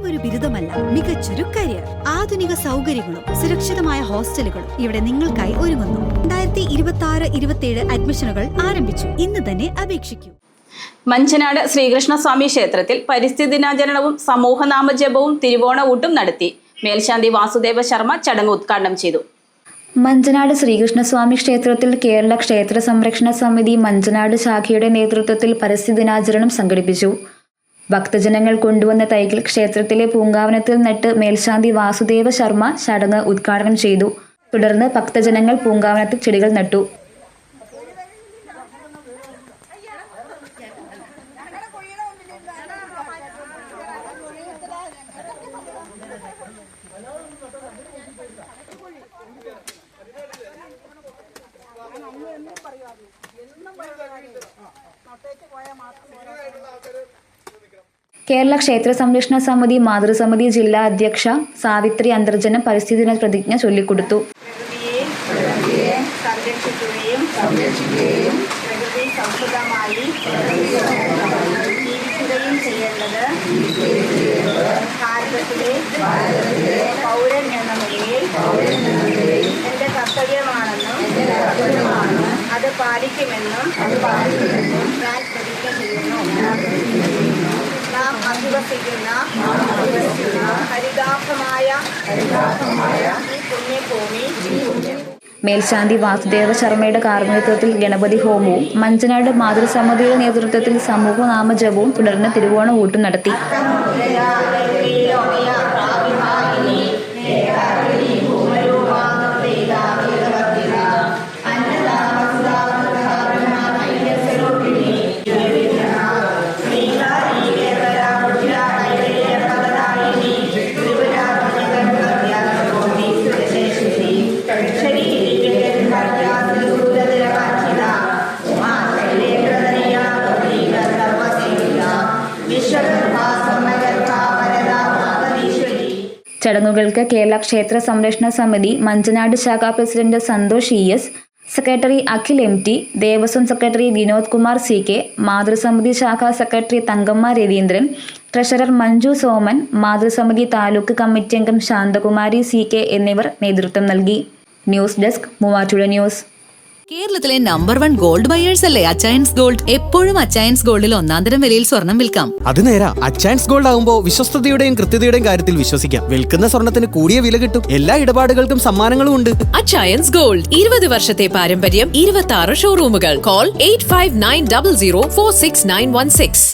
വെറുമൊരു ബിരുദമല്ല, മികച്ചൊരു കരിയർ. ആധുനിക സൗകര്യങ്ങളും സുരക്ഷിതമായ ഹോസ്റ്റലുകളും ഇവിടെ നിങ്ങൾക്കായി ഒരുങ്ങുന്നു. 2026-27 അഡ്മിഷനുകൾ ആരംഭിച്ചു. ഇന്ന് തന്നെ അപേക്ഷിക്കൂ. മഞ്ചനാട് ശ്രീകൃഷ്ണസ്വാമി ക്ഷേത്രത്തിൽ പരിസ്ഥിതി ദിനാചരണവും സമൂഹനാമജപവും തിരുവോണ ഊട്ടും നടത്തി. മേൽശാന്തി വാസുദേവ ശർമ്മ ചടങ്ങ് ഉദ്ഘാടനം ചെയ്തു. മഞ്ചനാട് ശ്രീകൃഷ്ണസ്വാമി ക്ഷേത്രത്തിൽ കേരള ക്ഷേത്ര സംരക്ഷണ സമിതി മഞ്ചനാട് ശാഖയുടെ നേതൃത്വത്തിൽ പരിസ്ഥിതി ദിനാചരണം സംഘടിപ്പിച്ചു. ഭക്തജനങ്ങൾ കൊണ്ടുവന്ന തൈകൾ ക്ഷേത്രത്തിലെ പൂങ്കാവനത്തിൽ നട്ട് മേൽശാന്തി വാസുദേവ ശർമ്മ ചടങ്ങ് ഉദ്ഘാടനം ചെയ്തു. തുടർന്ന് ഭക്തജനങ്ങൾ പൂങ്കാവനത്തിൽ ചെടികൾ നട്ടു. കേരള ക്ഷേത്ര സംരക്ഷണ സമിതി മാതൃസമിതി ജില്ലാ അധ്യക്ഷ സാവിത്രി അന്തർജനം പരിസ്ഥിതി ദിന പ്രതിജ്ഞ ചൊല്ലിക്കൊടുത്തു. സംരക്ഷിക്കുകയും പ്രകൃതി സൗഹൃദമായി ജീവിക്കുകയും ചെയ്യേണ്ടത് ഭാരതത്തിലെ പൗരൻ എന്ന നിലയിൽ എൻ്റെ കർത്തവ്യമാണെന്നും അത് പാലിക്കുമെന്നും ഞാൻ പ്രതിജ്ഞ ചെയ്യുന്നു. നാം അധിവസിക്കുന്ന ഹരിതാഭമായ ഈ പുണ്യഭൂമി മേൽശാന്തി വാസുദേവ ശർമ്മയുടെ കാർമ്മികത്വത്തിൽ ഗണപതി ഹോമവും മഞ്ചനാട് മാതൃസമിതിയുടെ നേതൃത്വത്തിൽ സമൂഹനാമജപവും തുടർന്ന് തിരുവോണ ഊട്ടും നടത്തി. ചടങ്ങുകൾക്ക് കേരള ക്ഷേത്ര സംരക്ഷണ സമിതി മഞ്ചനാട് ശാഖ president Santhosh ES, secretary Akhil MT, ദേവസ്വം സെക്രട്ടറി വിനോദ് കുമാർ CK, മാതൃസമിതി ശാഖാ സെക്രട്ടറി തങ്കമ്മ രവീന്ദ്രൻ, ട്രഷറർ മഞ്ജു സോമൻ, മാതൃസമിതി താലൂക്ക് കമ്മിറ്റി അംഗം ശാന്തകുമാരി CK എന്നിവർ നേതൃത്വം നൽകി. News desk Muvattupuzha news. കേരളത്തിലെ നമ്പർ 1 ഗോൾഡ് ബയേഴ്സ് അല്ലേ അച്ചയൻസ് ഗോൾഡ്. എപ്പോഴും അച്ചയൻസ് ഗോൾഡിൽ ഒന്നാന്തരം വിലയിൽ സ്വർണം വിൽക്കാം. അത് നേരാ. അച്ചയൻസ് ഗോൾഡ് ആകുമ്പോൾ വിശ്വസ്തതയുടെയും കൃത്യതയുടെയും കാര്യത്തിൽ വിശ്വസിക്കാം. വിൽക്കുന്ന സ്വർണത്തിന് കൂടിയ വില കിട്ടും. എല്ലാ ഇടപാടുകൾക്കും സമ്മാനങ്ങളും ഉണ്ട്. അച്ചയൻസ് ഗോൾഡ് 20 വർഷത്തെ പാരമ്പര്യം, 26 ഷോറൂമുകൾ. കോൾ 8590046916.